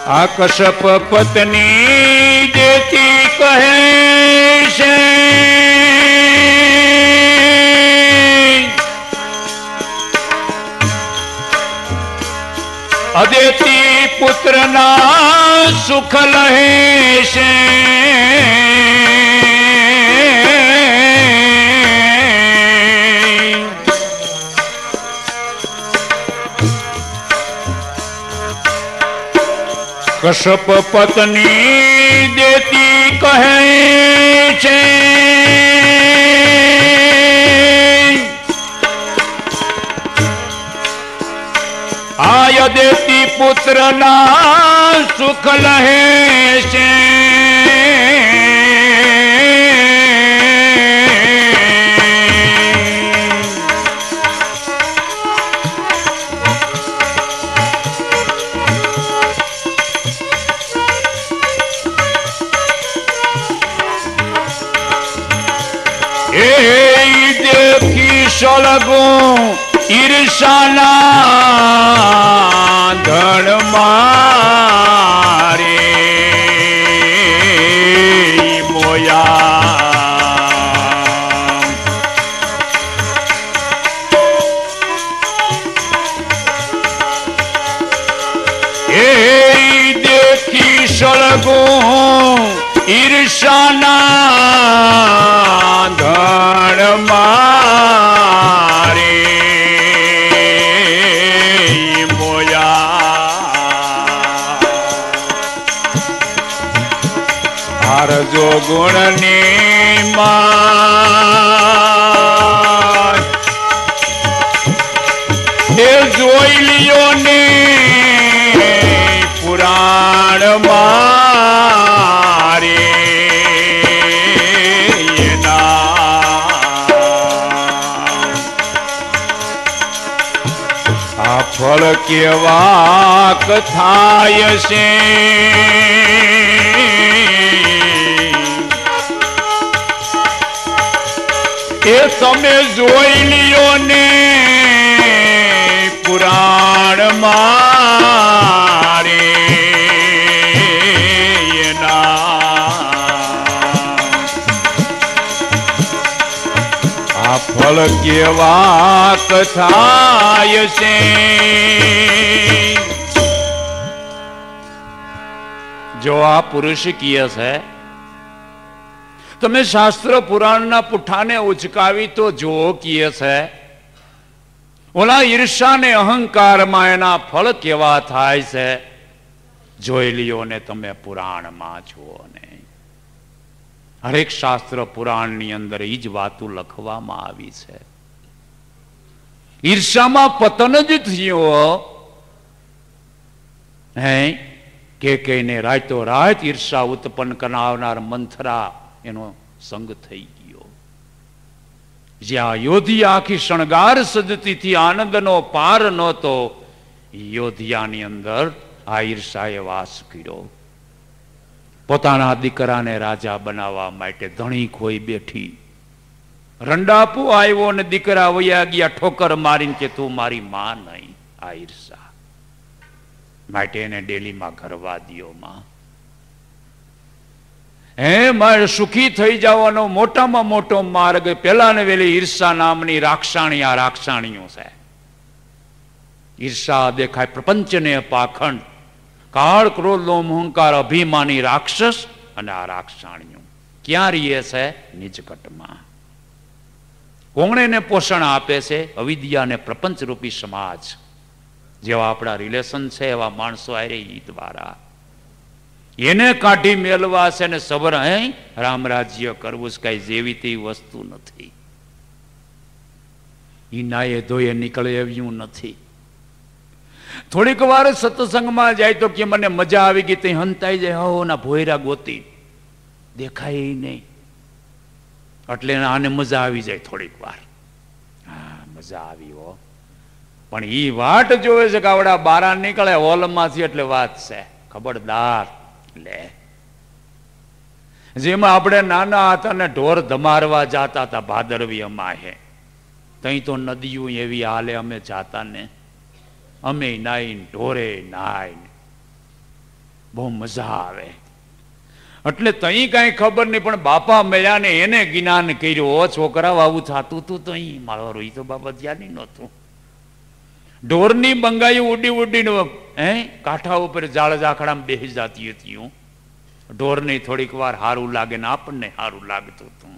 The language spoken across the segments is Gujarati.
આ કશ્યપ પત્ની દેતી કહે છે અદેતી પુત્રના સુખ લહે છે કશ્યપ પત્ની દેતી કહે છે આય દેતી પુત્રના સુખ લહે છે દેખી સળગું ઈર્ષાના ધણ મારે મોયા એ દેખી સળગું ઈર્ષાના ધણ મારે જો ગુણની માં એ જોઈ લિયો ને પુરાણ મારે આ ફળ કેવા થાય છે એ તમે જોઈ લિયો ને પુરાણ મારે આ ફળ કેવા થાય છે જો આ પુરુષ કિય છે તમે શાસ્ત્ર પુરાણના પુઠાને ઉચકાવી તો જો કીએ છે ઓલા ઈર્ષા ને અહંકારમાં એના ફળ કેવા થાય છે જોઈ લ્યો ને તમે પુરાણમાં જુઓ ને હરેક શાસ્ત્ર પુરાણની અંદર એ જ વાતો લખવામાં આવી છે ઈર્ષામાં પતન જ થયું હે કે રાતો રાત ઈર્ષા ઉત્પન્ન કરાવનાર મંથરા એનો સંગ થઈ ગયો જ્યાં યોધિયા આખી શણગાર સજતીથી આનંદનો પાર નહોતો યોધિયાની અંદર આ ઈર્ષાએ વાસ કર્યો પોતાના દીકરાને રાજા બનાવવા માટે ધણી ખોઈ બેઠી રંડાપુ આવ્યો અને દીકરા વયા ગયા ઠોકર મારીને કે તું મારી માં નહીં આ ઈર્ષા માટે એને ડેલીમાં ઘરવા દ્યો માં મારે સુખી થઈ જવાનો મોટામાં મોટો માર્ગ પેલા ને વેલી ઈર્ષા નામની રાક્ષાણી આ રાક્ષાણીઓ છે ઈર્ષા દેખાય પ્રપંચને પાખંડ કાળ ક્રોધ લોભ અહંકાર અભિમાની રાક્ષસ અને આ રાક્ષાણીઓ ક્યાં રહીએ છે નિજકટમાં કોણે પોષણ આપે છે અવિદ્યા અને પ્રપંચ રૂપી સમાજ જેવા આપણા રિલેશન છે એવા માણસો આરે ઈ દ્વારા એને કાઢી મેળવા છે ને સબર રામરાજ્ય કરવું જ કઈ જેવી તેવી વસ્તુ નથી ઈ નાયે ધોયે નીકળે એવું નથી થોડીક વાર સત્સંગમાં જાય તો કે મને મજા આવી ગઈ તે હંતાઈ જાય હો ના ભોયરા ગોતી દેખાય નહીં એટલે આને મજા આવી જાય થોડીક વાર હા મજા આવી હો પણ ઈ વાટ જોવે છે કે આવડા બારા નીકળે હોલમાંથી એટલે વાત છે ખબરદાર લે જેમાં આપણે નાના હતા ને ઢોર ધમારવા જાતા હતા ભાદરવી અમાહે તઈ તો નદીઓ એવી હાલે અમે જાતા ને અમે નાઈ ઢોરે નાઈ બહુ મજા આવે. એટલે તઈ કઈ ખબર નહીં, પણ બાપા મળ્યા ને એને જ્ઞાન કર્યું. છોકરા આવું થતું હતું તો અહીં મારો રોઈ તો બાપા જ્યાં નહીં નહોતું. ઢોરની બંગાઈ ઉડી ઉડીને કાંઠા ઉપર જાળ ઝાખડામાં બેસી જતી હતી. ઢોરને થોડીક વાર સારું લાગે ને આપણને સારું લાગતું હતું.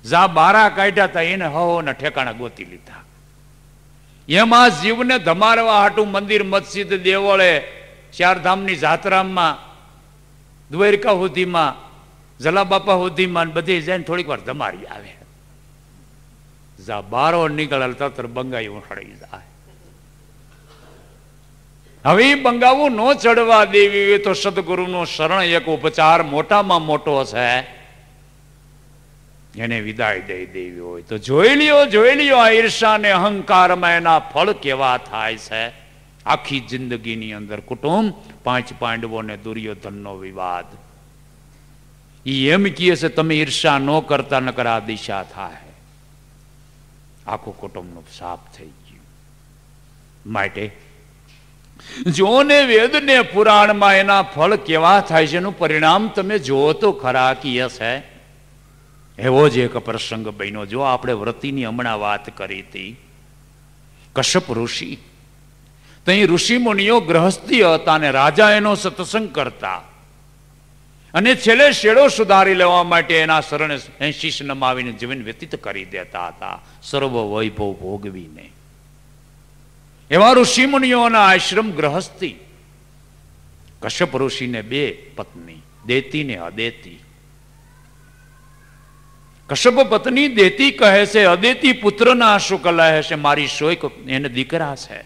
જા બારા કાઢ્યા હતા એને હવોના ઠેકાણા ગોતી લીધા. એમાં જીવને ધમારવા હાટું મંદિર, મસ્જિદ, દેવળે, ચારધામની જાત્રામાં, દ્વારકા સુધીમાં, જલાબાપા સુધીમાં બધે જાય થોડીક વાર ધમારી આવે. જા બારો નીકળેલ તત્ર બંગાઈ ઉઠાડી જાય. હવે બંગાવું ન ચડવા દેવી તો સદગુરુનો શરણ એક ઉપચાર મોટામાં મોટો છે. એને વિદાય દઈ દેવી હોય તો જોઈ લ્યો આ ઈર્ષા ને અહંકારમાં એના ફળ કેવા થાય છે. આખી જિંદગીની અંદર કુટુંબ, 5 પાંડવો ને દુર્યોધનનો વિવાદ. એમ કહે છે તમે ઈર્ષા ન કરતા નકર આ દિશા થાય. આખું કુટુંબનું સાફ થઈ ગયું. માટે જોને વેદ ને પુરાણમાં એના ફળ કેવા થાય છે એનું પરિણામ તમે જુઓ તો ખરા. કીએ છે એવો જ એક પ્રસંગ બન્યો. જો આપણે વ્રતિની હમણાં વાત કરી હતી, કશ્યપ ઋષિ, તઈ ઋષિ મુનિઓ ગ્રહસ્થી હતા અને રાજા એનો સત્સંગ કરતા અને છેલ્લે શેડો સુધારી લેવા માટે એના શરણે શીશ નમાવીને જીવન વ્યતીત કરી દેતા હતા, સર્વ વૈભવ ભોગવીને. એવા ઋષિ મુનિઓના આશ્રમ ગ્રહસ્થી. કશ્યપ ઋષિને 2 પત્ની, દેતી ને અદેતી. કશ્યપ પત્ની દેતી કહે છે અદેતી પુત્રના સુખ કહે છે મારી સોય એને દીકરા છે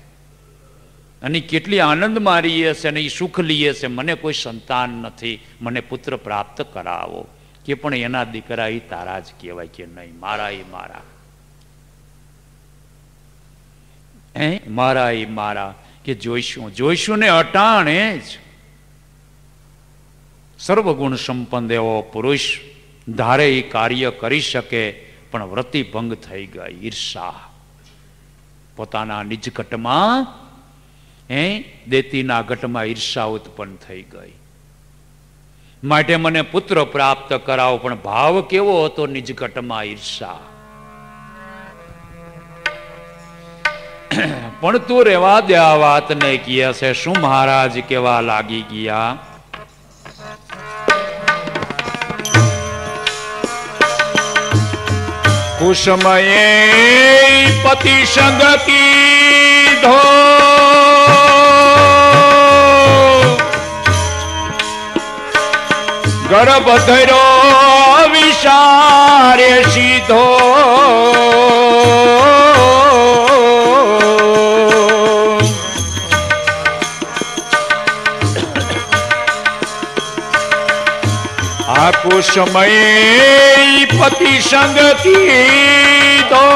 અને કેટલી આનંદ મારીએ છે અને એ સુખ લઈએ છે, મને કોઈ સંતાન નથી, મને પુત્ર પ્રાપ્ત કરાવો. કે પણ એના દીકરા એ તારા જ કહેવાય. કે નહીં, મારા એ મારા, મારા એ મારા. કે જોઈશું ને અટાણે જ. સર્વગુણ સંપન્ન એવો પુરુષ ધારે એ કાર્ય કરી શકે, પણ વ્રતિ ભંગ થઈ ગઈ. ઈર્ષા પોતાના નિજ ઘટમાં, દેતીના ઘટમાં ઈર્ષા ઉત્પન્ન થઈ ગઈ. માટે મને પુત્ર પ્રાપ્ત કરાવો. પણ ભાવ કેવો હતો નિજ ઘટમાં? ઈર્ષા. પણ તું રેવા દે આ વાતને. કહે છે શું મહારાજ કેવા લાગી ગયા? કુસમયે પતિ સંગ કીધો, ગર્ભ ધર્યો વિચારે સીધો. આ કુસમયે પતિ સંગ કીધો,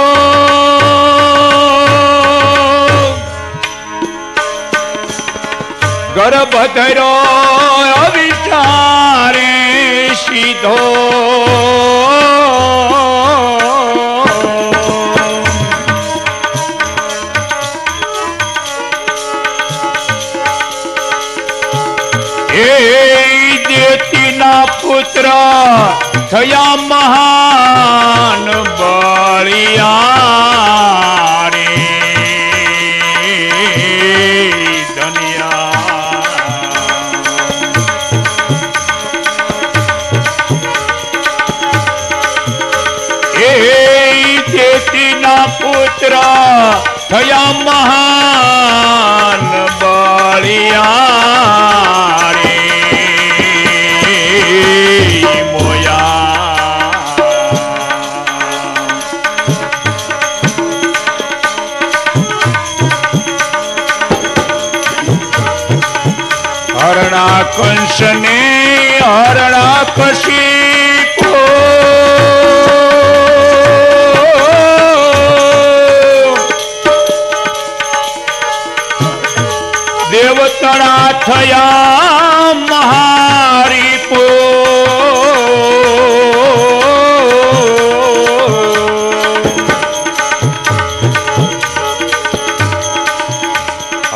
ગર્ભ ધર્યો વિચારે સીધો. એ દેતીના પુત્ર થયા મહાન બળિયા રે ધનિયા. એ દેતીના પુત્ર થયા મહાન બળિયા રે હરણા કંસને હરણા કશિપો. દેવતળા થયા મહારીપો.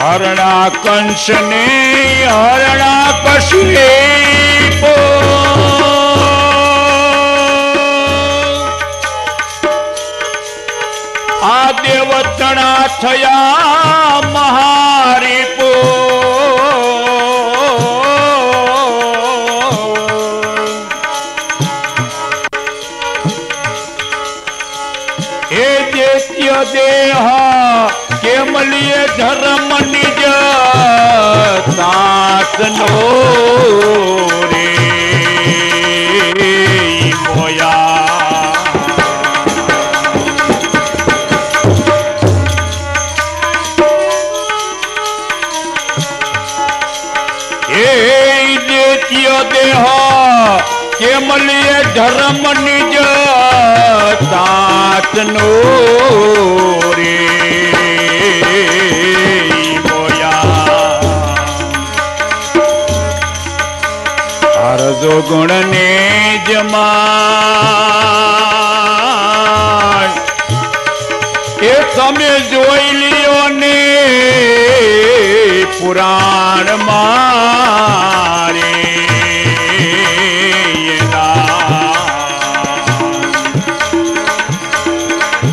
હરણા કંસને હરણા કેમલીએ ધર્મ નિજ તાતનો રે મોયા એ દેતીય દેહ કેમલીએ ધર્મ નિજ તાતનો રે હરજો ગુણ ને જમાય એ તમે જોઈ લ્યો ને પુરાણ મારે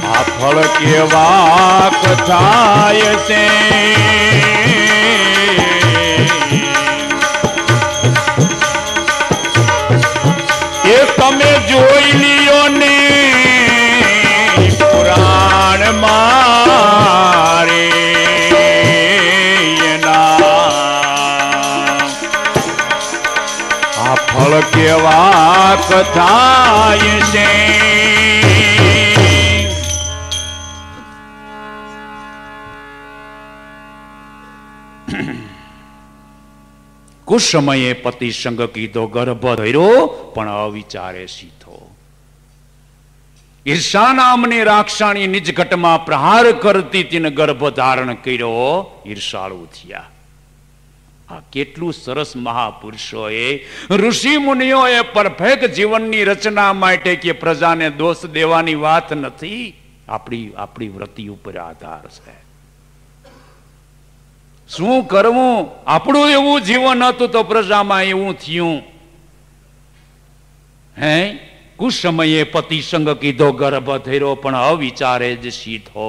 આ ફળ કેવા કથાય છે એ તમે જોઈ લ્યો ને પુરાણ મારે આ ફળ કેવા કથાય છે કુછ સમયે પતિ સંગ કીધો ગર્ભ ધર્યો પણ અવિચારે સીધો ઈર્ષા નામની રાક્ષાણી નિજ ઘટમાં પ્રહાર કરતી તેને ગર્ભ ધારણ કર્યો ઈર્ષાળુ થયા આ કેટલું સરસ મહાપુરુષોએ ઋષિ મુનિઓએ પરફેક્ટ જીવનની રચના માટે કે પ્રજાને દોષ દેવાની વાત નથી આપણી વૃત્તિ ઉપર આધાર છે શું કરવું આપણું એવું જીવન હતું તો પ્રજામાં એવું થયું હે કુછ સમયે પતિ સંગ કીધો ગર્ભ ધર્યો પણ અવિચારે જ સીધો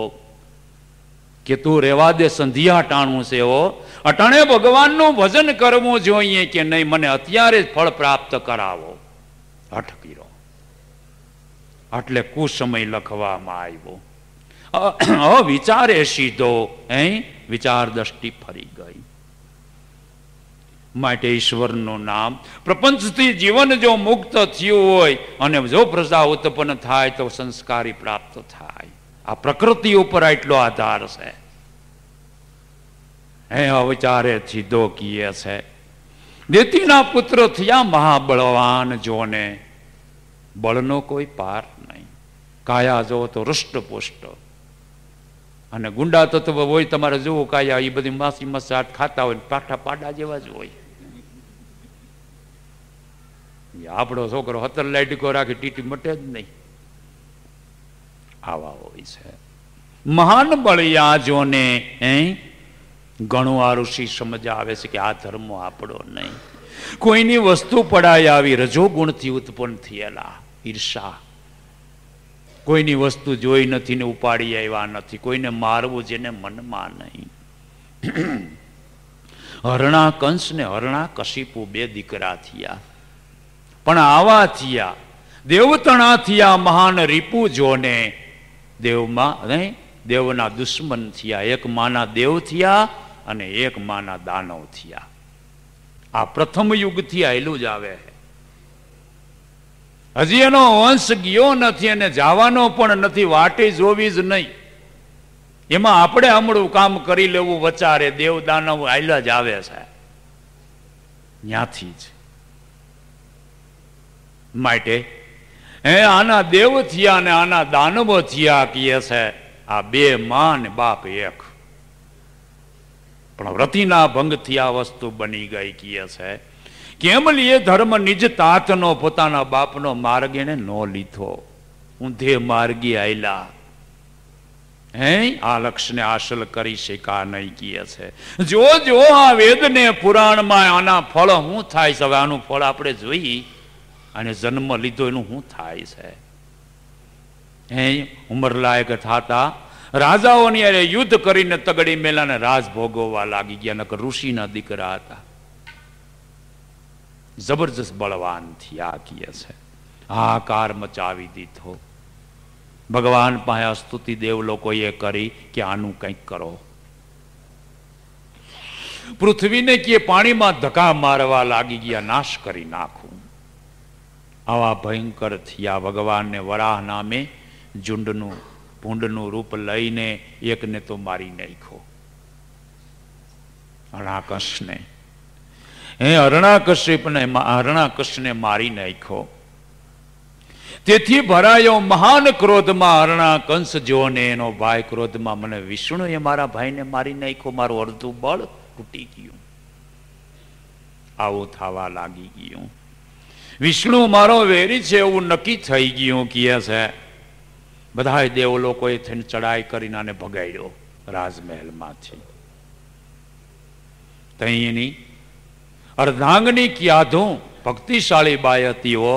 કે તું રેવા દે સંધ્યા ટાણું છે હો અટાણે ભગવાનનું ભજન કરવું જોઈએ કે નહીં મને અત્યારે જ ફળ પ્રાપ્ત કરાવો હઠ કર્યો એટલે કુછ સમય લખવામાં આવ્યો અવિચારે સીધો હે વિચાર દ્રષ્ટિ ફરી ગઈ માટે ઈશ્વરનું નામ પ્રપંચથી જીવન જો મુક્ત થયું હોય અને જો પ્રજા ઉત્પન્ન થાય તો સંસ્કારી પ્રાપ્ત થાય આ પ્રકૃતિ ઉપર એટલો આધાર છે હે અવિચારે સીધો કીએ છે દેતીના પુત્ર થયા મહાબળવાન જોને બળનો કોઈ પાર નહીં કાયા જો તો રૂષ્ટપુષ્ટ અને ગુંડા તત્વ હોય તમારે જોવું કાયા એ બધી માસી મસાટ ખાતા હોય પાઠા પાડા જેવા જ હોય આપણો છોકરો 17 લાઈટકો રાખી ટીટી મટે જ નહીં આવા હોય છે મહાન બળિયાજોને ઘણું આ ઋષિ સમજ આવે છે કે આ ધર્મ આપણો નહીં કોઈની વસ્તુ પડાય આવી રજોગુણથી ઉત્પન્ન થયેલા ઈર્ષા કોઈની વસ્તુ જોઈ નથી ને ઉપાડી આવ્યા નથી કોઈને મારવું જેને મનમાં નહીં હરણા કંસ ને હરણા કશિપુ બે દીકરા થયા પણ આવા થયા દેવતણા થયા મહાન રીપુ જોને દેવના દુશ્મન થયા એક માના દેવ થયા અને એક માના દાનવ થયા આ પ્રથમ યુગથી આવેલું જ આવે હજી એનો વંશ ગયો નથી અને જવાનો પણ નથી વાટે જોવી જ નહીં એમાં આપણે હમણાં કામ કરી લેવું વચારે દેવ દાનવ આયલા જ આવે છે ત્યાંથી જ માટે આના દેવ થયા અને આના દાનવો થયા કહે છે આ બે માં ને બાપ એક પણ વ્રતિના ભંગથી આ વસ્તુ બની ગઈ કહે છે કેમલીએ ધર્મ નિજ તાતનો પોતાના બાપનો માર્ગ એને ન લીધો ઊંધે માર્ગી આયલા આ લક્ષ્યને હાંસલ કરી શકા નહીં કહે છે જો આ વેદને પુરાણમાં આના ફળ શું થાય છે હવે આનું ફળ આપણે જોઈ અને જન્મ લીધો એનું શું થાય છે ઉંમરલાયક થતા રાજાઓની અરે યુદ્ધ કરીને તગડી મેલાને રાજ ભોગવવા લાગી ગયા નકર ઋષિના દીકરા હતા જબરજસ્ત બળવાન થયા કહે છે હાહાકાર મચાવી દીધો ભગવાન પાસે સ્તુતિ દેવ લોકોએ કરી કે આનું કંઈક કરો પૃથ્વીને કે પાણીમાં ધક્કા મારવા લાગી ગયા, નાશ કરી નાખું. આવા ભયંકર થયા. ભગવાનને વરાહ નામે ઝુંડનું ભૂંડનું રૂપ લઈને એકને તો મારી નાખ્યો, હરણાકશને. હરણાકશને મારી નાખ્યો. તેથી ભરાયો મહાન ક્રોધમાં હરણાકંસ જોને એનો ભાઈ ક્રોધમાં, મને વિષ્ણુએ મારા ભાઈને મારી નાખ્યો, મારું અડધું બળ તૂટી ગયું. આવું થવા લાગી ગયું. વિષ્ણુ મારો વેરી છે એવું નક્કી થઈ ગયું કહે છે. બધા દેવ લોકોએ થઈને ચડાઈ કરીને આને ભગાડ્યો રાજમહેલમાંથી. તઈની અર્ધાંગની ક્યાધું ભક્તિશાળી બાઈ હતી હો,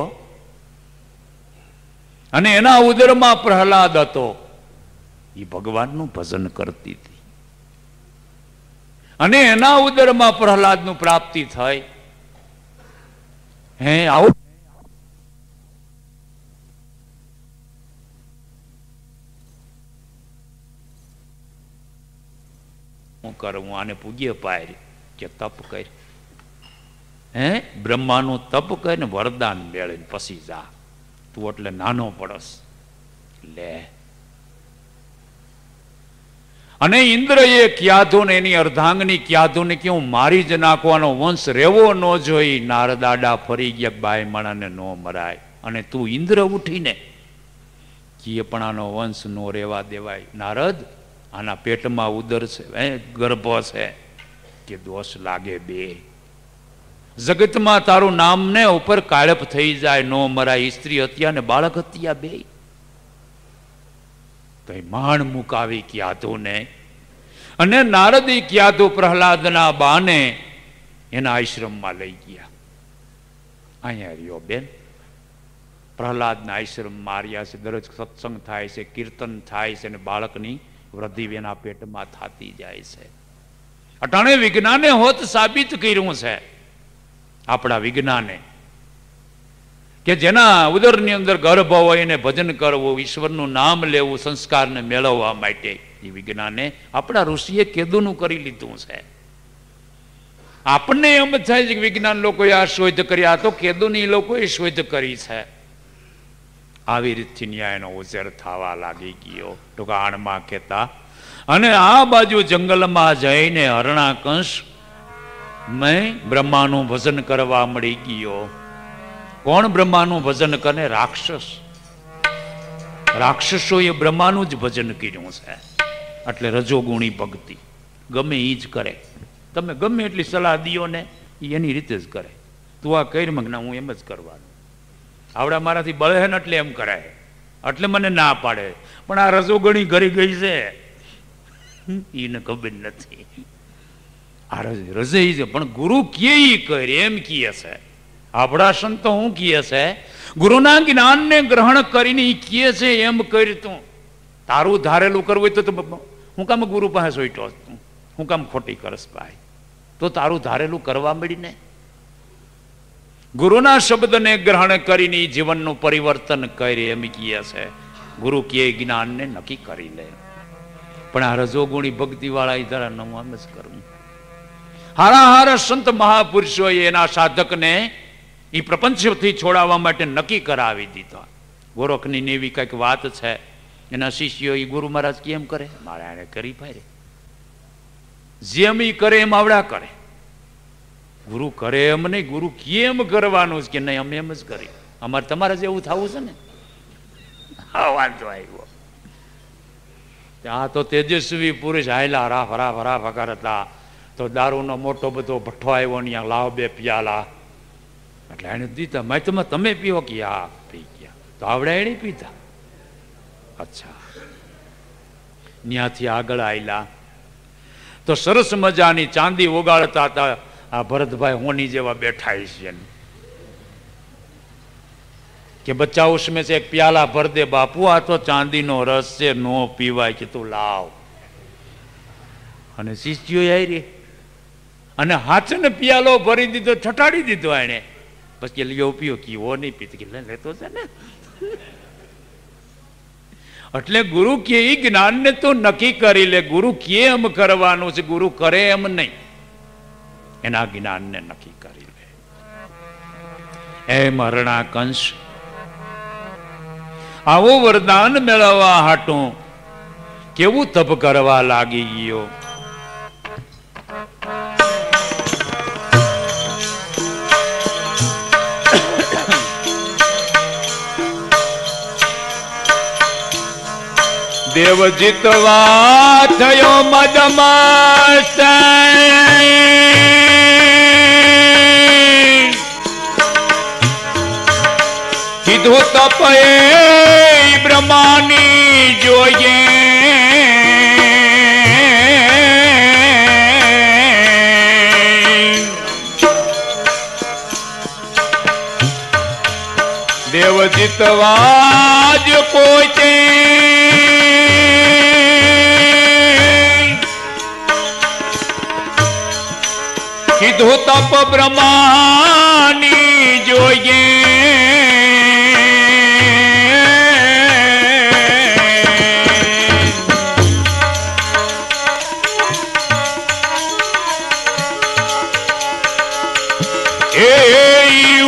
અને એના ઉદરમાં પ્રહલાદ હતો. એ ભગવાનનું ભજન કરતી હતી અને એના ઉદરમાં પ્રહલાદનું પ્રાપ્તિ થઈ. હે આવું હું કરું? આને પૂગ્ય પાય કે તપ કર, હે બ્રહ્માનું તપ કરીને વરદાન મેળવીને પછી જા. તું એટલે નાનો પડસ લે. અને ઇન્દ્રએ ક્યાધું ને એની અર્ધાંગની ક્યાધું ને કે હું મારી જ નાખવાનો, વંશ રેવો ન જોઈ. નારદાડા ફરી ગયા, બાય માણાને ન મરાય. અને તું ઇન્દ્ર ઉઠીને કે પણ આનો વંશ નો રેવા દેવાય. નારદ, આના પેટમાં ઉદર છે, ગર્ભ છે, કે દોષ લાગે બે. જગતમાં તારું નામ ને ઉપર કાળપ થઈ જાય, નો મરાય. સ્ત્રી હત્યા ને બાળક હત્યા બે. તો માણ મુકાવી ક્યાધું ને. અને નારદી ક્યાધું પ્રહલાદના બાને એના આશ્રમમાં લઈ ગયા. અહીંયા રહ્યો બેન, પ્રહલાદના આશ્રમ માર્યા છે. દરરોજ સત્સંગ થાય છે, કીર્તન થાય છે, અને બાળકની વૃદ્ધિ એના પેટમાં થતી જાય છે. અટાણે વિજ્ઞાને હોત સાબિત કર્યું છે, આપણા વિજ્ઞાને, કે જેના ઉદરની અંદર ગર્ભ હોય એને ભજન કરવું, ઈશ્વરનું નામ લેવું, સંસ્કારને મેળવવા માટે, એ વિજ્ઞાને આપણા ઋષિએ કેદુનું કરી લીધું છે. આપણને એમ થાય છે કે વિજ્ઞાન લોકોએ આ શોધ કરી, આ તો કેદુની લોકોએ શોધ કરી છે. આવી રીતથી ન્યાયનો ઉછેર થવા લાગી ગયો ટૂંકાણમાં કહેતા. અને આ બાજુ જંગલમાં જઈને હરણાકંશ મેં બ્રહ્માનું ભજન કરવા મળી ગયો. કોણ બ્રહ્માનું ભજન કરે? રાક્ષસ. રાક્ષસોએ બ્રહ્માનું જ ભજન કર્યું છે. એટલે રજોગુણી ભક્તિ ગમે એ જ કરે. તમે ગમે એટલી સલાહ દિયો ને એ એની રીતે જ કરે. તું આ કરી મગના, હું એમ જ કરવાનું. આવડા મારાથી બળે ને એટલે એમ કરાય, એટલે મને ના પાડે. પણ આ રજોગણી ઘરી ગઈ છે એને ખબર નથી. આ રજે છે, પણ ગુરુ કે કરે એમ કહે છે. આપણા સંતો હું કહે છે, ગુરુના જ્ઞાનને ગ્રહણ કરીને એ કહે છે એમ કરી. તું તારું ધારેલું કરવું હોય તો હું કામ ગુરુ પાસે સોઈટો, હું કામ ખોટી કરસ ભાઈ? તો તારું ધારેલું કરવા મળીને ગુરુના શબ્દને ગ્રહણ કરીને જીવનનું પરિવર્તન કરે એમ કહે છે. ગુરુ કે જ્ઞાનને નક્કી કરી લે. પણ આ રજોગુણી ભક્તિ વાળા જરા હું આમ જ કરું. હારા હારા સંત મહાપુરુષોએ એના સાધકને એ પ્રપંચથી છોડાવવા માટે નક્કી કરાવી દીધા. ગોરખની એવી કંઈક વાત છે, એના શિષ્યો એ ગુરુ મહારાજ કેમ કરે, મારે એને કરી ભાઈ, જેમ એ કરે એમ આવડા કરે. ગુરુ કરે એમ નહીં, ગુરુ કેમ કરવાનું કે નહીં અમે એમ જ કરી. અમારે તમારે જેવું થવું છે ને. હા વાંધો આવ્યો. આ તો તેજસ્વી પુરુષ હાયલા રાફ રાફ રાફ હકાર હતા. તો દારૂનો મોટો બધો ભઠ્ઠો આવ્યો ને લાવ બે પિયાલા. એટલે એને દીધા. મેં તમે પીવો કે હા પી ગયા. તો આવડે એને પીધા. અચ્છા, ત્યાંથી આગળ આવેલા તો સરસ મજાની ચાંદી ઓગાળતા હતા. આ ભરતભાઈ હોની જેવા બેઠા છે કે બચ્ચા ઉસમે से एक प्याला भर दे बापू, आ तो चांदीનો રસ છે, નો પીવાય, કે તું લાવ. અને શિષ્યો આવી અને હાથને પિયાલો ભરી દીધો, ઠટાડી દીધો એને. પછી લ્યો પીઓ, કીવો નહીં પીતો, કે લેતો છે ને. એટલે ગુરુ કે જ્ઞાનને તો નક્કી કરી લે. ગુરુ કે એમ કરવાનું છે, ગુરુ કરે એમ નહીં. એના જ્ઞાનને નક્કી કરી લે. એમ હરણા કંસ આવું વરદાન મેળવવા હાટું કેવું તપ કરવા લાગી ગયો. દેવ જીતવા થયો મદમસ્ત, કીધું તપે બ્રહ્માની જોઈએ. દેવ જીતવા જ પોતે કીધું તપ બ્રહ્માની જોઈએ.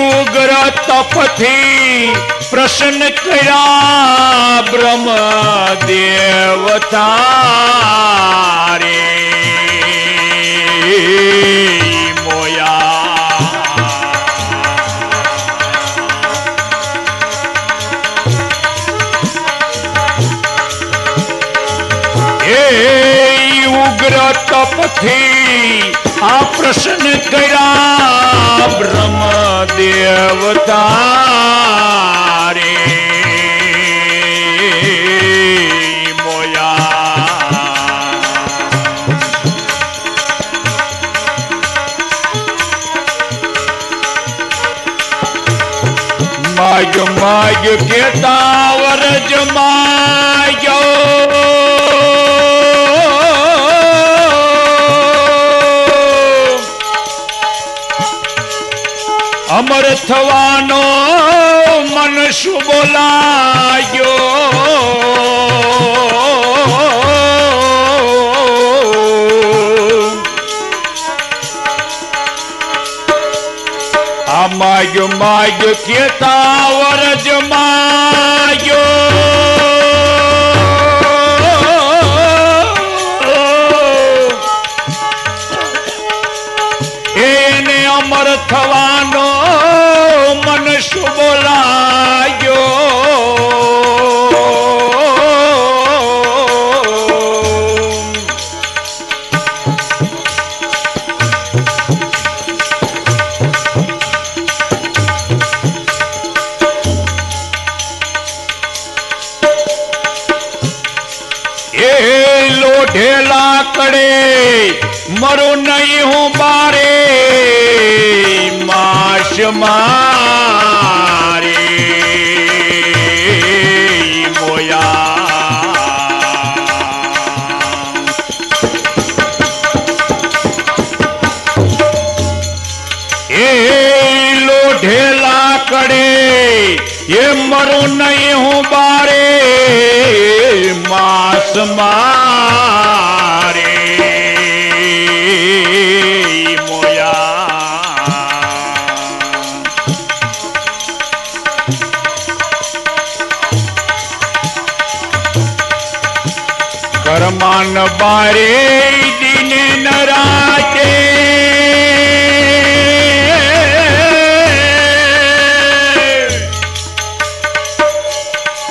ઉગ્ર તપથી પ્રસન્ન કર્યા બ્રહ્મ દેવતા રે મોયા. એ ઉગ્ર તપથી આ પ્રસન્ન કર્યા બ્રહ્મ દેવતા રે મોયા. માગ માગ કેતા વરજ માગ્યો, અમર થવાનો મન શું બોલાયો. આ માગ્યો માગ્યો કેતા વરજ માગ્યો, એને અમર થવાનો મન શું બોલાયો. એ લોઢેલા કડે મરું નહીં હું બારે માશ મારે મોયા. એ લોઢેલા કડે એ મરું નહીં હું બારે માસ મારે કરમાન બારે દિને નરાતે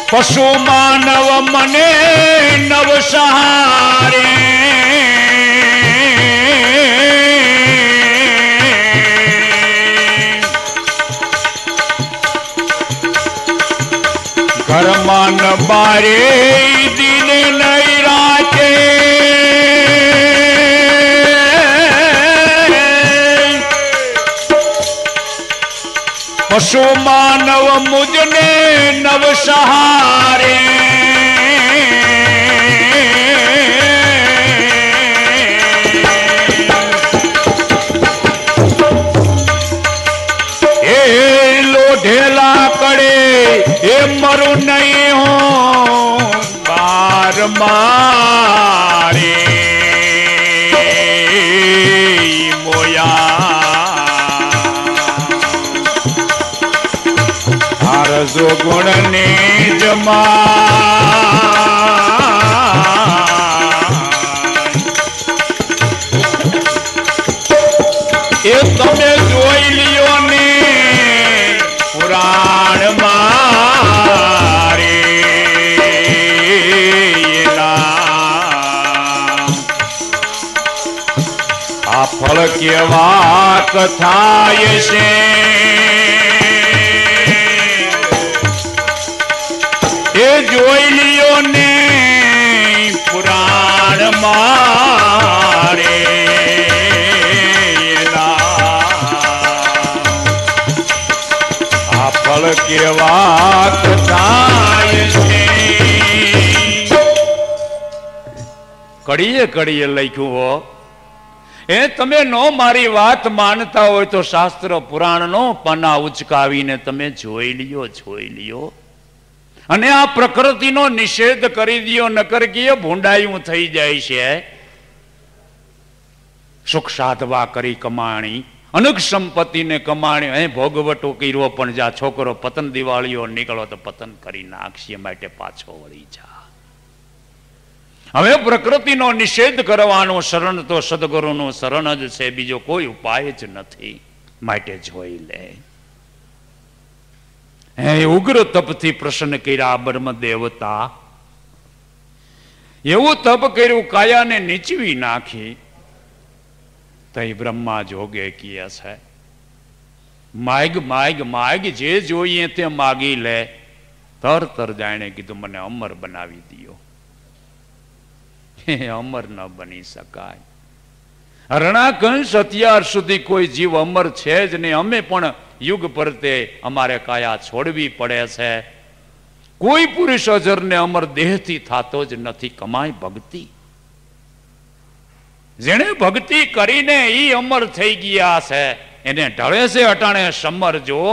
પશુ માનવ મને નવ સહારે. કરમાન બારે દિને નહીં રાતે પશુ માનવ મુજને નવ સહારે. એ લોઢેલા કડે એ મરું નહીં હું બાર મારે મોયા. રજો ગુણ ને જમા એ તમે જોઈ લ્યો ને પુરાણ મારે આ ફળ કેવા કથાય છે એ જોઈ લ્યો ને પુરાણ મારે આ ફળ કેવા કથાય છે કડીએ કડીએ લખ્યું હો એ તમે નો મારી વાત માનતા હોય તો શાસ્ત્ર પુરાણ નો પના ઉચકાવીને તમે જોઈ લ્યો અને આ પ્રકૃતિનો નિષેધ કરી દિયો નકર કે ભૂંડાયું થઈ જાય છે સુખ સાધવા કરી કમાણી અનક સંપત્તિને કમાણી અહીં ભોગવટો કર્યો પણ જા છોકરો પતન દિવાળીઓ નીકળો તો પતન કરી નાખશે માટે પાછો વળી જા હવે પ્રકૃતિનો નિષેધ કરવાનો શરણ તો સદગુરુનું શરણ જ છે બીજો કોઈ ઉપાય જ નથી માટે જોઈ લે હે ઉગ્ર તપથી પ્રસન્ન કર્યા બ્રહ્મ દેવતા એવું તપ કર્યું કાયાને નીચવી નાખી તઈ બ્રહ્મા જોગે કીએ છે માગ માગ માગ જે જોઈએ તે માગી લે તર જાણે કીધું મને અમર બનાવી દિયો અમર ન બની શકાય રણાકંશ અત્યાર સુધી કોઈ જીવ અમર છે જ નહીં અમે પણ યુગ પરતે અમારે કાયા છોડવી પડે છે કોઈ પુરુષ અજરને અમર દેહથી થતો જ નથી કમાય ભક્તિ જેને ભક્તિ કરીને ઈ અમર થઈ ગયા છે એને ઢળે છે અટાણે સમરજો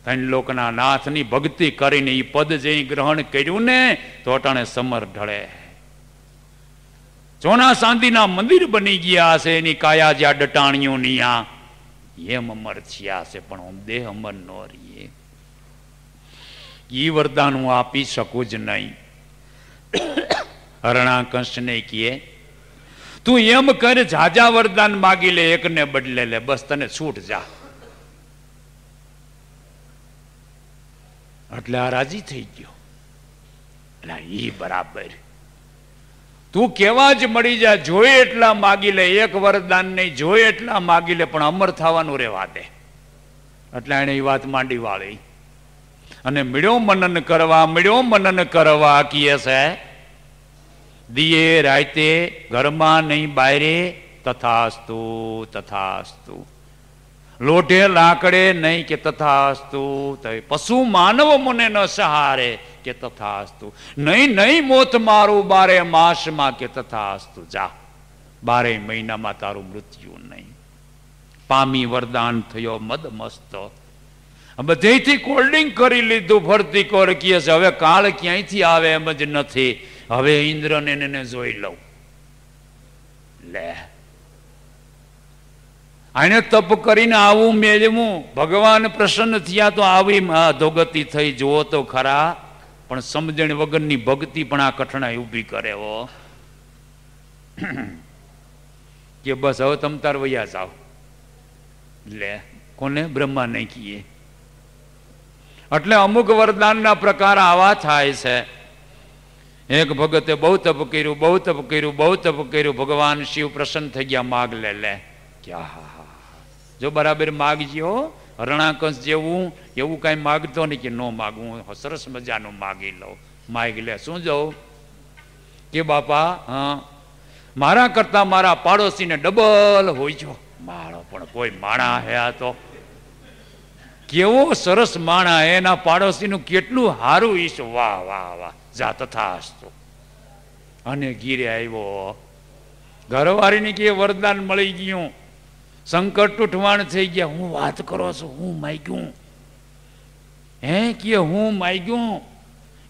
ત્રણ લોકના નાથની ભક્તિ કરીને ઈ પદ જે ગ્રહણ કર્યું ને તો અટાણે સમર ઢળે સોના ચાંદીના મંદિર બની ગયા છે એની કાયા જ્યાં ડટાણીઓ નિયા એમ અમર થયા છે પણ હું દેહ અમર નો રહીએ ઈ વરદાન હું આપી શકું જ નહીં હરણાકંશને કીએ તું એમ કર જાજા વરદાન માગી લે એકને બદલે લે બસ તને છૂટ જા એટલે આ રાજી થઈ ગયો એટલે ઈ બરાબર તું કેવા જ મળી જા જોઈએ એટલા માગી લે એક વરદાન નહીં જોઈએ એટલા માગી લે પણ અમર થવાનું રેવા દે એટલે એને એ વાત માંડી વાળી અને મળ્યો મનન કરવા કીએ છે દિયે રાતે ઘરમાં નહીં બાયરે તથાસ્તુ તથાસ્તુ લોઢે લાકડે નહીં કે તથાસ્તુ પશુ માનવ મને ન સહારે કે તથાસ્તુ નહીં મોત મારું 12 માસમાં કે તથાસ્તુ જા 12 મહિનામાં તારું મૃત્યુ નહીં પામી વરદાન થયો મદ મસ્ત બધેથી કોલ્ડિંગ કરી લીધું ફરતી કોર કીએ છે હવે કાળ ક્યાંયથી આવે એમ જ નથી હવે ઇન્દ્રને એને જોઈ લઉં લે આને તપ કરીને આવું મેળવું ભગવાન પ્રસન્ન થયા તો આવી અધોગતિ થઈ જુઓ તો ખરા પણ સમજણ વગરની ભક્તિ પણ આ કઠણાઈ ઊભી કરે હો કે બસ હવે તમ તાર વૈયા જાઓ લે કોને બ્રહ્મા નહીં કીએ એટલે અમુક વરદાનના પ્રકાર આવા થાય છે એક ભગતે બહુ તપ કર્યું ભગવાન શિવ પ્રસન્ન થઈ ગયા માગ લે ક્યાં જો બરાબર માગજો રણાકંશ જેવું એવું કઈ માગતો નહીં કે નો માગવું સરસ મજાનું માગી લો માગી લે શું જવું કે બાપા હા મારા કરતા મારા પાડોશીને ડબલ હોય છો માળો પણ કોઈ માણા હે આ તો કેવો સરસ માણા એના પાડોશીનું કેટલું હારું ઈશ વાહ વાહ વાહ જા તથાસ્તુ અને ગીરે આવ્યો ઘરવાળીને કે વરદાન મળી ગયું સંકટ ઉઠવાણ થઈ ગયા હું વાત કરો છો હું માગ્યું હે કે હું માગ્યું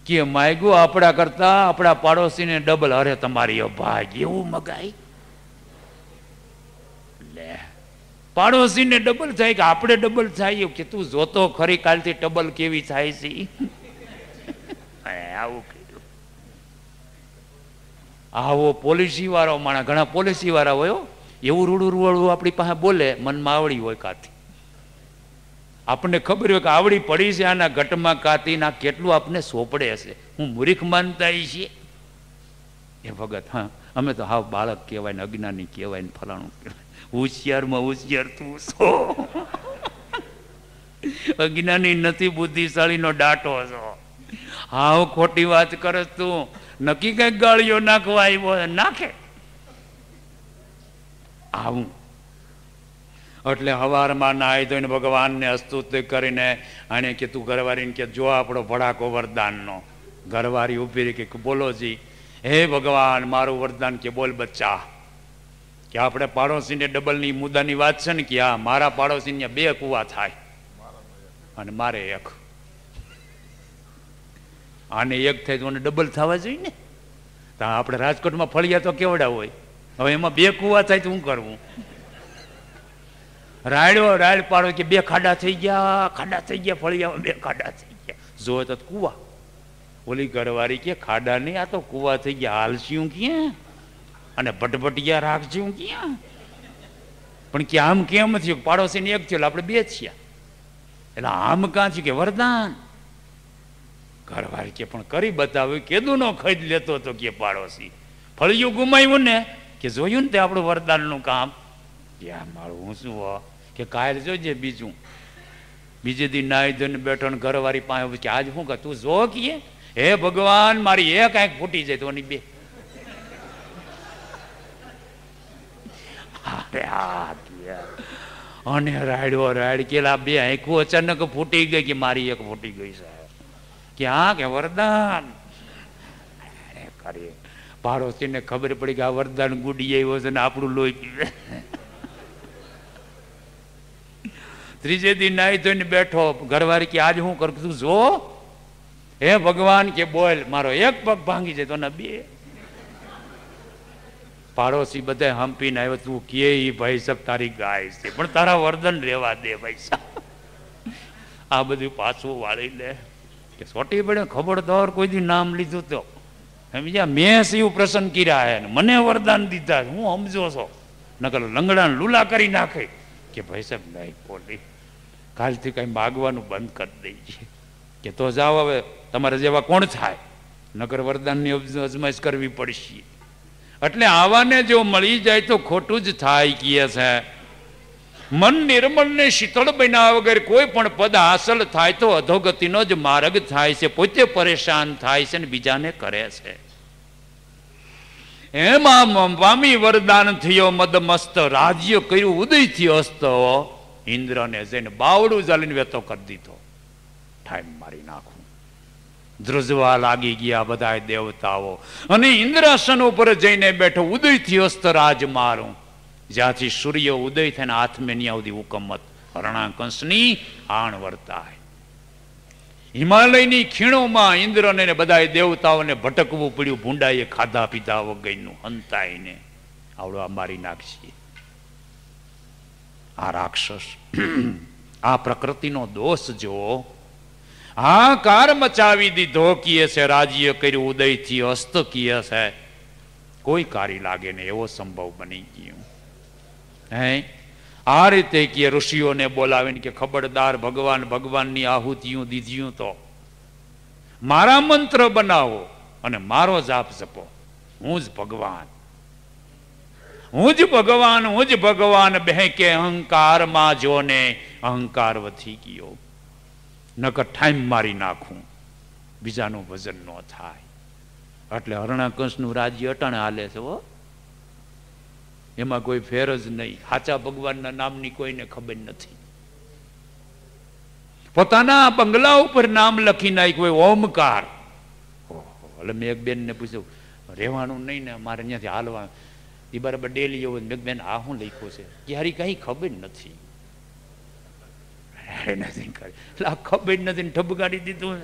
કે માગ્યું આપણા કરતા આપણા પાડોશીને ડબલ અરે તમારી અભાગ એવું મગાય લે પાડોશીને ડબલ થાય કે આપણે ડબલ થાય કે તું જોતો ખરી કાલથી ડબલ કેવી થાય છે. આવું કર્યું. આવો પોલિસી વાળો માણસ, ઘણા પોલિસી વાળા હોય એવું રૂડું રૂડું આપણી પાસે બોલે, મનમાં આવડી હોય કાથી, આપણને ખબર હોય કે આવડી પડી છે આના ઘટમાં કાતી ના કેટલું આપને સોપડે હશે. હું મૂર્ખ માનતા છીએ એ ભગત. હા, અમે તો હાવ બાળક કહેવાય ને અજ્ઞાની કહેવાય ને ફલાણું કહેવાય. હોશિયારમાં હોશિયાર તું છો, અજ્ઞાની નથી, બુદ્ધિશાળીનો દાટો છો. હાવ ખોટી વાત કરે તું. નક્કી કઈક ગાળીઓ નાખવા આવ્યો નાખે આવું. એટલે હવારમાં નાહી ધોઈને ભગવાનને સ્તુતિ કરીને આને કે તું ઘરવાળીને કે જો આપણો ભડાકો વરદાનનો. ઘરવાળી ઉભી રહી કે બોલો જી. હે ભગવાન મારું વરદાન કે બોલ બચ્ચા, કે આપણે પાડોશીને ડબલની મુદ્દાની વાત છે ને કે હા મારા પાડોશીને 2 કુવા થાય અને મારે 1. આને 1 થાય તો મને ડબલ થવા જોઈએ ને. તો આપણે રાજકોટમાં ફળિયા તો કેવડા હોય, હવે એમાં 2 કુવા થાય તો શું કરવું? રાડ પાડો કે 2 ખાડા થઈ ગયા, ખાડા થઈ ગયા, ફળિયામાં 2 ખાડા થઈ ગયા. જો તો કુવા. ઓલી ઘરવાળી કે ખાડા નહીં, આ તો કુવા થઈ ગયા. હાલસ્યું ક્યાં અને ભટભટિયા રાખજું ક્યાં? પણ કે આમ કેમ થયું? પાડોશીને 1 થયું આપણે 2 થયા. એટલે આમ કાં થયું કે વરદાન? ઘરવાળી કે પણ કરી બતાવ્યું. કેદું નો ખરીદ લેતો હતો કે પાડોશી. ફળિયું ગુમાવ્યું ને કે જોયું ને તે આપણું વરદાનનું કામ. ત્યાં મારું હું શું કે કાયલ જોજે બીજું. બીજે દી નાઈ ધોઈને બેઠો ને ઘરવાળી પાસે કે આજ શું કે તું જો કીએ. હે ભગવાન મારી 1 આંખ ફૂટી જાય તો એની 2. અને રાડ કેલા 2 આંખો અચાનક ફૂટી ગઈ કે મારી 1 ફૂટી ગઈ સાહેબ. કે હા કે વરદાન કરીએ. પાડોશીને ખબર પડી કે આ વરદાન ગુડી આવ્યો છે ને આપણું લોહી પીવે. ત્રીજે દી નાઈ ધોઈને બેઠો. ઘરવાળી કે આજ હું કરું? તું જો. હે ભગવાન કે બોલ મારો 1 પગ ભાંગી જાય તો ના 2. પાડોશી બધા હંપીને આવ્યો. તું કે ભાઈ સાહેબ તારી ગાય છે પણ તારા વર્દન રહેવા દે ભાઈ સાહેબ. આ બધું પાછું વાળી લે કે સોટી પડે ખબરદાર કોઈ દી નામ લીધું તો સમજ્યા. મેં શિવ પ્રસન્ન કર્યા હે મને વરદાન દીધા હું સમજો છો. નકર લંગડાને લુલા કરી નાખે કે ભાઈ સાહેબ નહીં બોલી. કાલથી કઈ માગવાનું બંધ કરી દઈએ કે તો જાઓ હવે તમારે જેવા કોણ થાય. નકર વરદાનની અજમાઈશ કરવી પડશે. એટલે આવાને જો મળી જાય તો ખોટું જ થાય કહે છે. મન નિર્મળ ને શીતળ બન્યા વગર કોઈ પણ પદ હાંસલ થાય તો અધોગતિનો જ માર્ગ થાય છે. પોતે પરેશાન થાય છે ને બીજાને કરે છે. એમાં પામી વરદાન થયો મદમસ્ત, રાજ્ય કર્યું ઉદય થયો અસ્ત. ઇન્દ્રને જઈને બાવડું જાલીને વેતો કરી દીધો. ટાઈમ મારી નાખું. ધ્રુજવા લાગી ગયા બધા દેવતાઓ અને ઇન્દ્રાસન ઉપર જઈને બેઠો. ઉદય થયો અસ્ત રાજ મારું. જ્યાંથી સૂર્ય ઉદય થઈને હાથમાં સુધી હુકમત હરણાકંસની આણ વર્તાય. હિમાલયની ખીણોમાં ઇન્દ્રને બધા દેવતાઓને ભટકવું પડ્યું. ભૂંડાએ ખાધા પીધા વગરનું હંતાઈને આવડો મારી નાખશે આ રાક્ષસ. આ પ્રકૃતિનો દોષ જો હાકાર મચાવી દીધો કીએ છે. રાજ્ય કર્યું ઉદયથી અસ્ત કીએ છે. કોઈ કારી લાગે ને એવો સંભવ બની ગયો. હે આ રીતે કે ઋષિઓને બોલાવીને કે ખબરદાર ભગવાનની આહુતિયું દીધ્યું તો મારા મંત્ર બનાવો અને મારો જાપ જપો. હું જ ભગવાન, હું જ ભગવાન, હું જ ભગવાન. બહેકે અહંકારમાં જોને અહંકાર વધી ગયો. નકર ટાઈમ મારી નાખું બીજાનું ભજન ન થાય. એટલે હરણાકંસનું રાજ્ય અટાણે હાલે છે. એમાં કોઈ ફેર જ નહીં. સાચા ભગવાનના નામની કોઈને ખબર નથી. પોતાના બંગલા ઉપર નામ લખી નાખ્યું હોય ઓમકાર. એટલે મેં એક બેનને પૂછ્યું રહેવાનું નહીં ને મારે ત્યાંથી હાલવા એ બરાબર ડેલી એવું. મેં બેન આ શું લખ્યું છે કે હારી કઈ ખબર નથી. ખબર નથી ને ઠબકારી દીધું.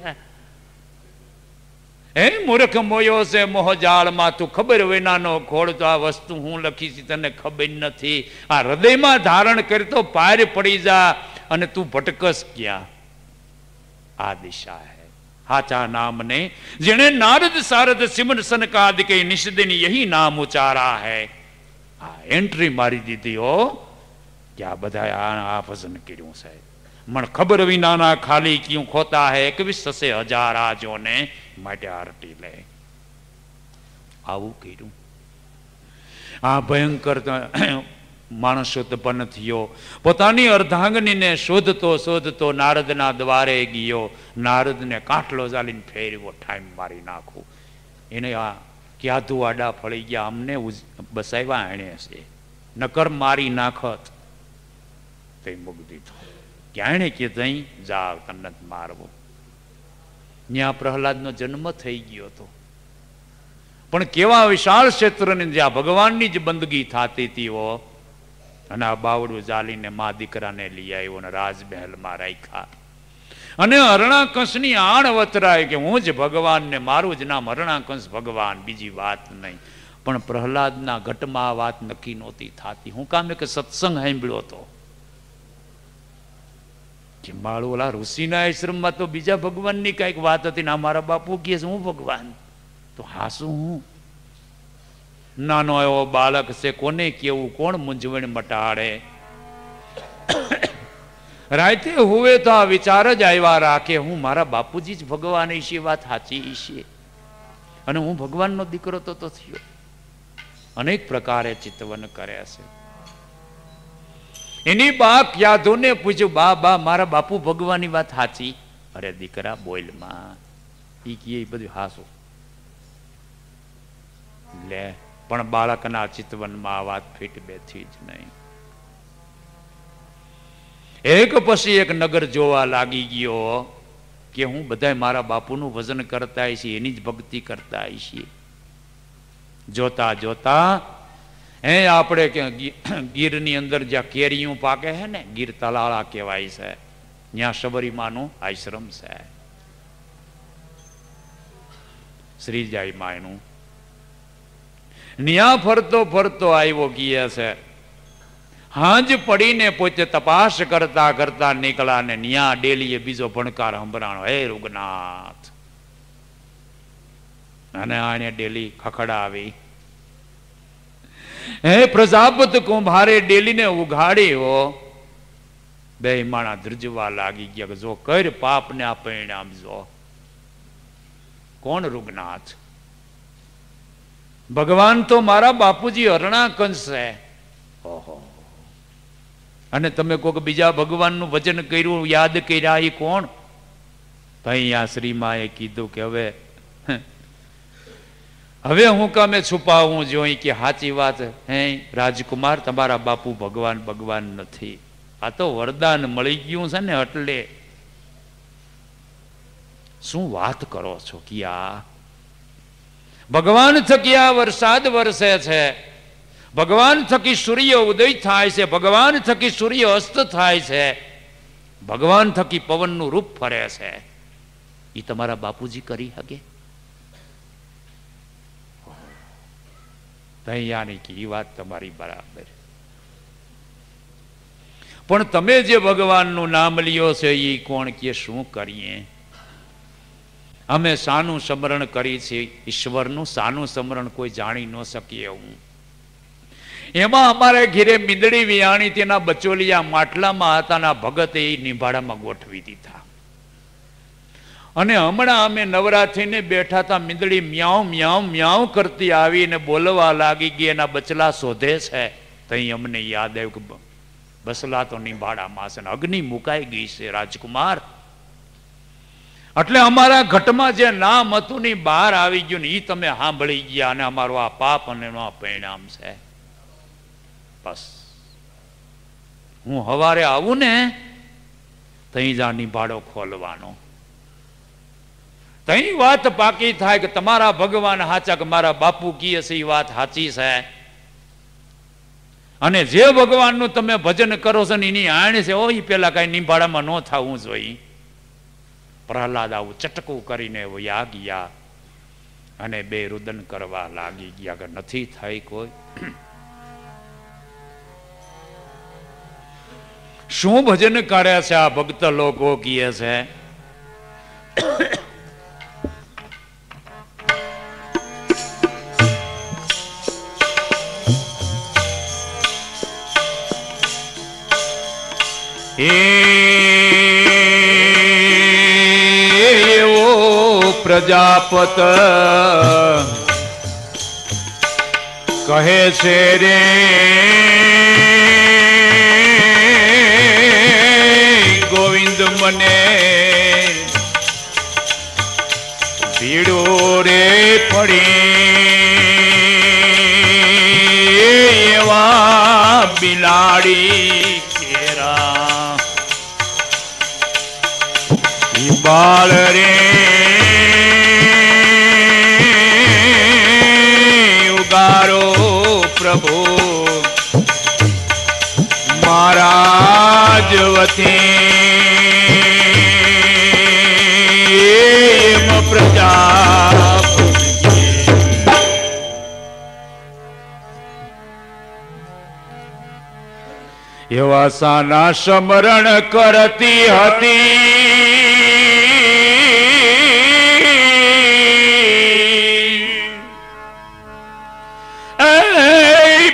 હે મૂર્ખ મોયો છે મોહજાળમાં, તું ખબર વિનાનો ઘોડ, તો આ વસ્તુ હું લખી છે તને ખબર નથી. આ હૃદયમાં ધારણ કરી તો પાર પડી જા, અને તું ભટકસ ક્યાં? આ દિશા હે हाचा नाम ने जिने नारद सारद सिमन सनकाद के निषदिन यही नाम उचारा है. आ एंट्री मारी दीदी हो क्या बधाया आ भजन कर्યું છે. मन खबर विना खाली क्यों खोता है, 21,000 आजो ने માટે આરતી લે. આવું કર્યું. આ ભયંકર માણસ ઉત્પન્ન થયો. પોતાની અર્ધાંગનીને શોધતો શોધતો નારદના દ્વારે ગયો. નારદને કાટલો ચાલીને ફેરવો, ઠાઈમ મારી નાખું. એને આ ક્યાધું આડા ફળી ગયા, અમને બસાવ્યા એણે છે, નકર મારી નાખત. તે મુક્તિ થયો. ક્યાં કે તઈ જા, તને મારવો. ત્યાં પ્રહલાદનો જન્મ થઈ ગયો હતો. પણ કેવા વિશાળ ક્ષેત્રની જ્યાં ભગવાનની જ બંદગી થતી હતી હો. અને આ બાવડું ચાલીને મા દીકરાને લઈ આવ્યો અને રાજમહેલમાં રાખ્યા. અને હરણાકંસની આણ વતરાય કે હું જ ભગવાનને, મારું જ નામ હરણાકંસ ભગવાન, બીજી વાત નહીં. પણ પ્રહલાદના ઘટમાં આ વાત નક્કી નહોતી થતી. હું કામે કે સત્સંગ સાંભળ્યો હતો. માળું ઓલા ઋષિના આશ્રમમાં તો બીજા ભગવાનની કઈક વાત હતી ને અમારા બાપુ કહે છે હું ભગવાન. તો હાસું હું નાનો એવો બાળક છે, કોને કેવું, કોણ મૂંઝવણ મટાડે. રાતે હુવે તો આ વિચાર જ આવ્યા રાખે, હું મારા બાપુજી જ ભગવાન છે, વાત સાચી છે, અને હું ભગવાનનો દીકરો તો થયો. અનેક પ્રકારે ચિંતવન કરે છે. એની બા ક્યાધોને પૂછ્યું, બા મારા બાપુ ભગવાનની વાત સાચી? અરે દીકરા બોલમાં, ઈ કે બધું હાસું લે. પણ બાળકના ચિતવનમાં આ વાત ફીટ બેઠી જ નહીં. એક પછી એક નગર જોવા લાગી ગયો કે હું બધા મારા બાપુનું ભજન કરતા છીએ, એની જ ભક્તિ કરતા છીએ. જોતા જોતા આપણે ગીરની અંદર જ્યાં કેરીયું પાકે છે ને, ગીર તલાળા કહેવાય છે, ત્યાં શબરીમાનું આશ્રમ છે, શ્રીજાઈમાં એનું. ન્યા ફરતો ફરતો આવ્યો કહે છે. હાંજ પડીને પોતે તપાસ કરતા કરતા નીકળ્યા ને ન્યા ડેલીએ બીજો ભણકાર સંભળાણો, હે રૂગનાથ. અને આને ડેલી ખખડાવી. હે પ્રજાપત કુંભારે ડેલીને ઉઘાડી હો. બે માણા ધ્રુજવા લાગી ગયા કે જો કર પાપ ને આ પરિણામ જો. કોણ રૂગનાથ? ભગવાન તો મારા બાપુજી હરણાકંસ છે. ઓહો. અને તમે કોઈક બીજા ભગવાનનું વચન કર્યું, યાદ કર્યા, એ કોણ? તો અહીંયા શ્રીમાએ કીધું કે હવે હું કામે છુપાવું જોઈ કે સાચી વાત હે રાજકુમાર, તમારા બાપુ ભગવાન ભગવાન નથી, આ તો વરદાન મળી ગયું છે ને, એટલે શું વાત કરો છો? ક્યાં ભગવાન થકી આ વરસાદ વરસે છે, ભગવાન થકી સૂર્ય ઉદય થાય છે, ભગવાન થકી સૂર્ય અસ્ત થાય છે, ભગવાન થકી પવનનું રૂપ ફરે છે, એ તમારા બાપુજી કરી શકે? તૈયારી કે એ વાત તમારી બરાબર, પણ તમે જે ભગવાનનું નામ લ્યો છે એ કોણ કે શું કરીએ? અમે સાનું સ્મરણ કરી છે, ઈશ્વરનું સાનું સ્મરણ કોઈ જાણી ન શકે એવું. એમાં અમારે ઘેરે મીંદડી વિયાણી તેના બચોલિયા માટલામાં હતા, ના ભગત એ નિભાડામાં ગોઠવી દીધા. અને હમણાં અમે નવરાત્રીને બેઠા હતા, મીંદડી મ્યાઉ મ્યાઉ મ્યાઉ કરતી આવીને બોલવા લાગી ગઈ, એના બચલા શોધે છે. તો અમને યાદ આવ્યું કે બસલા તો નિભાડામાં છે, અગ્નિ મુકાઈ ગઈ છે રાજકુમાર. એટલે અમારા ઘટમાં જે નામ હતું ને બહાર આવી ગયું ને, એ તમે સાંભળી ગયા, અને અમારું આ પાપ અને એનું પરિણામ છે. બસ હું હવારે આવું ને તઈ જા નિભાડો ખોલવાનો, તઈ વાત પાકી થાય કે તમારા ભગવાન સાચા, કે મારા બાપુ કીએ છે એ વાત સાચી છે, અને જે ભગવાનનું તમે ભજન કરો છો ને એની આણ છે, ઓ એ પેલા કઈ નિભાડામાં ન થવું જોઈએ. પ્રહલાદ આવું ચટકું કરીને વયા ગયા. અને બે રુદન કરવા લાગી ગયા કે નથી થાય કોઈ. શું ભજન કરે છે આ ભક્ત લોકો કહે છે. એવો પ્રજાપત કહે છે રે ગોવિંદ મને ભીડો રે પડી એવા બિલાડી કેરા બાળ રે ઉગારો પ્રભુ મહારાજ વતી પ્રજા એવા સાના સ્મરણ કરતી હતી.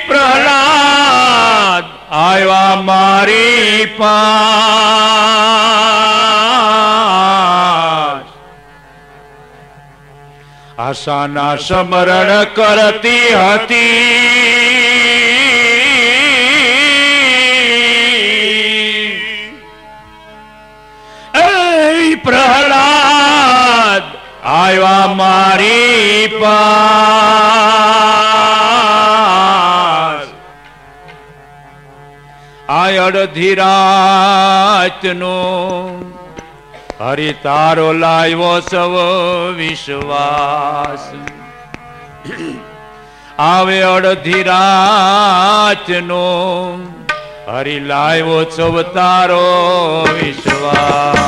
પ્રહલાદ આવ્યા મારી પાસ આશાના સ્મરણ કરતી હતી. પ્રહલાદ આવ્યા મારી પાસ આ અડધી રાતનો હરિ તારો લાવ્યો સવ વિશ્વાસ. આવે અડધી રાતનો હરિ લાવ્યો સવ તારો વિશ્વાસ.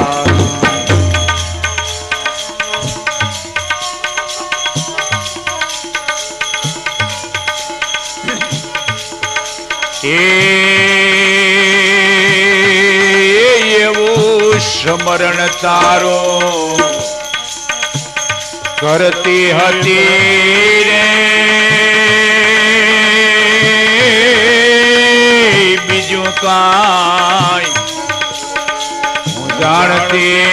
એવું સ્મરણ તારો કરતી હતી રે બીજું કાંઈ હું જાણતી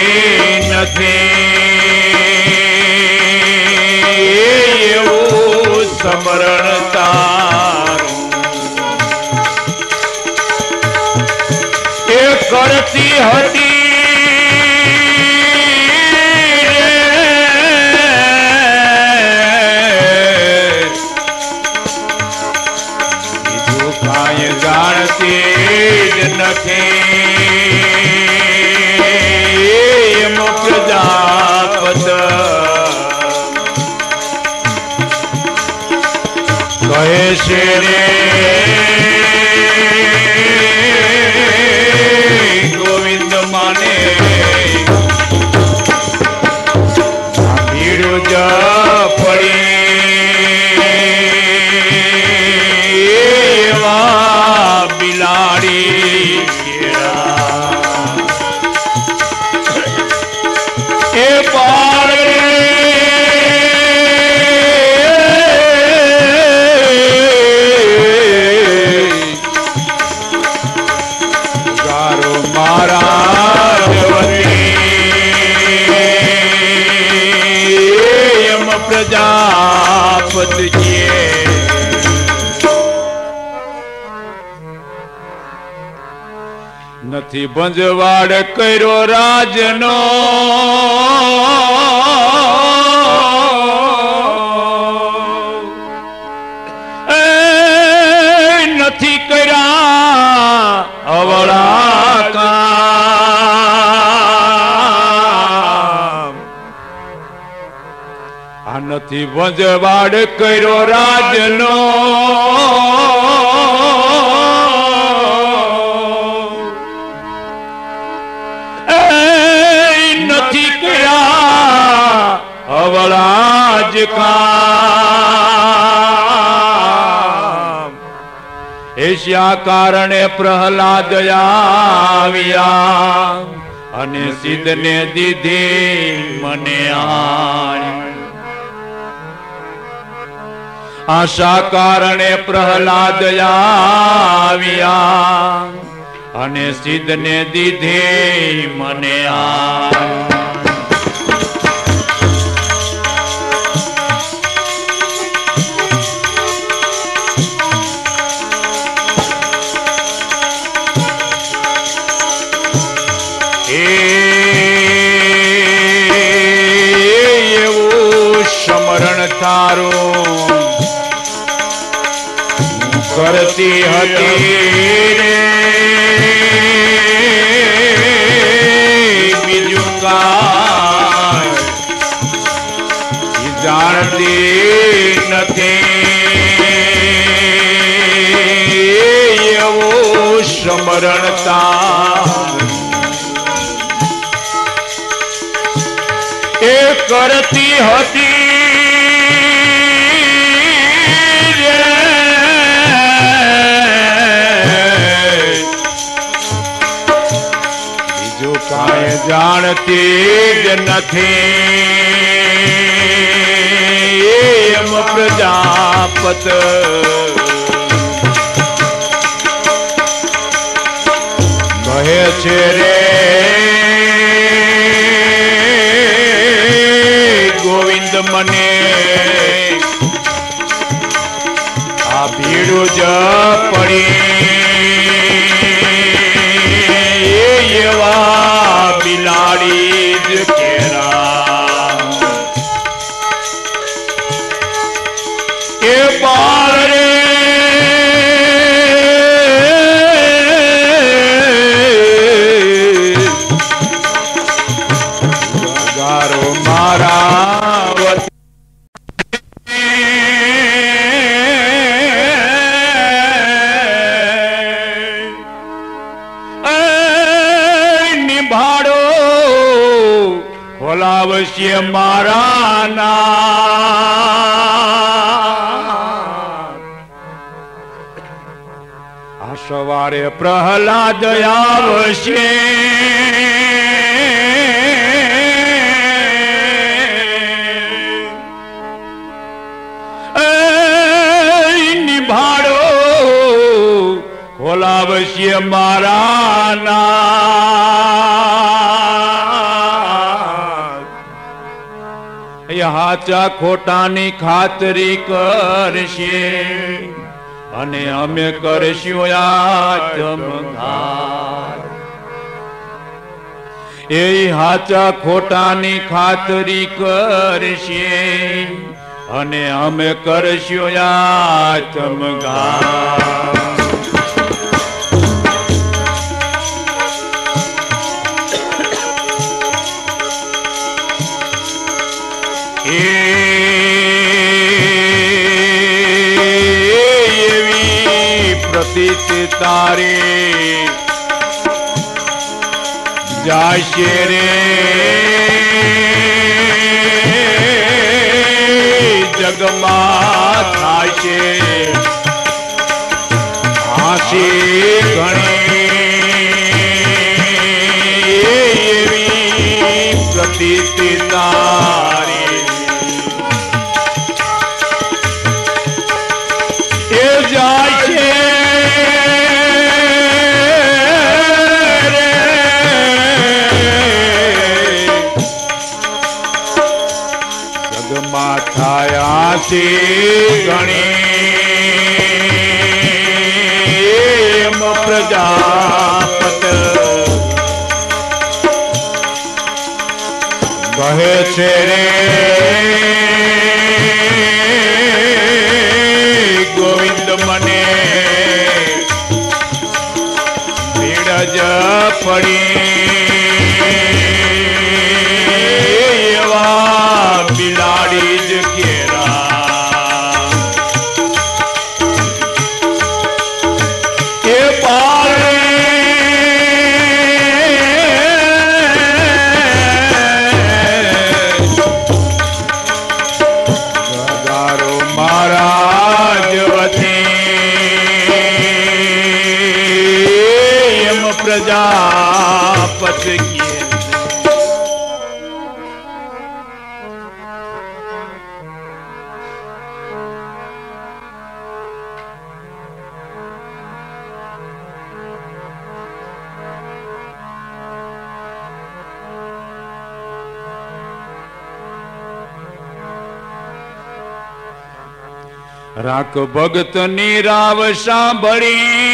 નથી. એવું સ્મરણ તારું કરતી હતી બીજું કાંઈ જાણતી જ નથી. મુખ્ય જાપત કહે છે રે પ્રજાપત નથી ભંજવાડ કર્યો રાજનો નથી કર્યા અવળા કામ. આ નથી ભંજવાડ કર્યો રાજનો કેવળા જ કામ એશિયા કારણે પ્રહલાદ આવ્યા અને સિદ્ધને દીધી મને આશા કારણે પ્રહલાદ આવ્યા અને સિદ્ધને દીધી મને એવું સ્મરણ તારું કરતી હતી રે બીજું કાંઈ જાણતી નથી એવું સ્મરણતા એ કરતી હતી કાંઈ જાણતી જ નથી એમ પ્રજાપત કહે છે રે ગોવિંદ મને આ ભીડું જ પડી એવા બિલાડી જ કેરા એ બાળ રે ગારો મારા ખોલાવશે મારા આ સવારે પ્રહલાદ આવશે નિભાડો ખોલાવશે મારા હાચા ખોટાની ખાતરી કરશે અને અમે કરશું આત્મઘાત એ હાચા ખોટાની ખાતરી કરશે અને અમે કરશું આત્મઘાત એવી પ્રતીતિ તારી જાશે રે જગમાં થાશે હાસી ઘણી એવી પ્રતીતિ તારી એ જાય છે જગમાં થયા છે ઘણી એમ પ્રજાપત કહે છે રે ગોવિંદ મને ભીડ જ પડી એવા બિલાડી જ કેરા એ પારે प्रजापत किए રાખ ભગત ની રાવ સાંભળી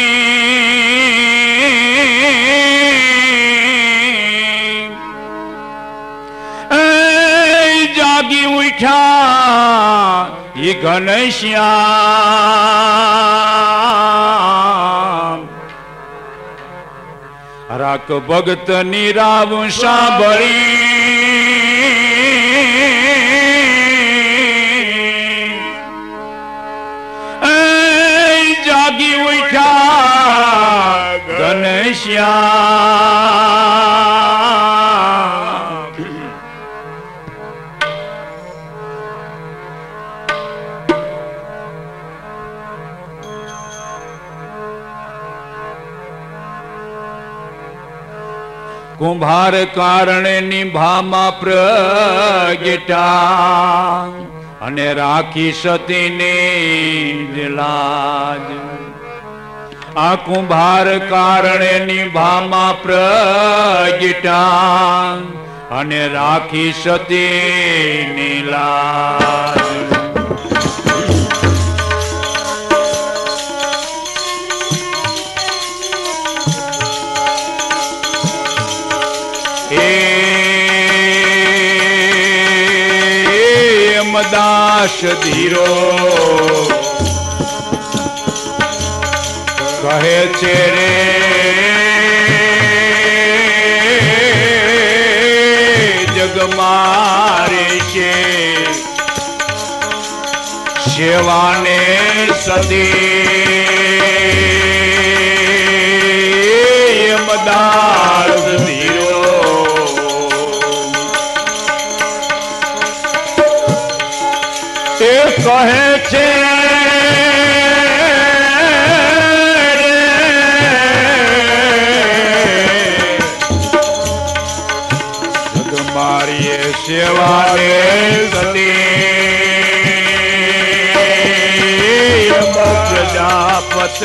જાગી ઉઠ્યા એ ઘનશ્યામ રાખ ભગત ની રાવ સાંભળી જાગી ઉઠ્યા ઘનશ્યામ કુંભાર કારણે નિભામાં પ્રગટા અને રાખી સતીની લાજ આ કુંભાર કારણે નિભામાં પ્રગટા અને રાખી સતીની લાજ દાસ ધીરો કહે છે રે જગ મારે છે સેવાને સદી દાસ ધીરો કહે છે જગ મારી સેવાને સદી પ્રજાપત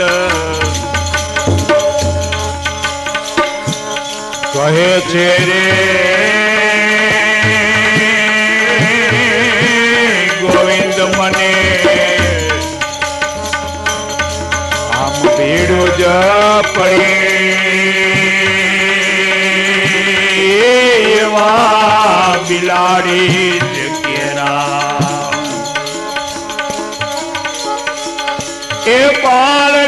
કહે છે રે ગોવિંદ મને આમ ભીડું જ પડી એવા બિલાડી જગ્યા એ પાળે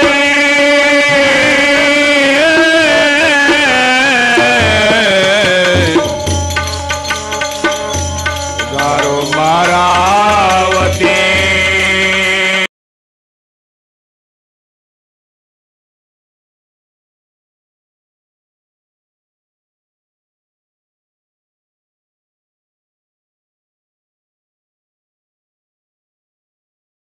ગારો મારા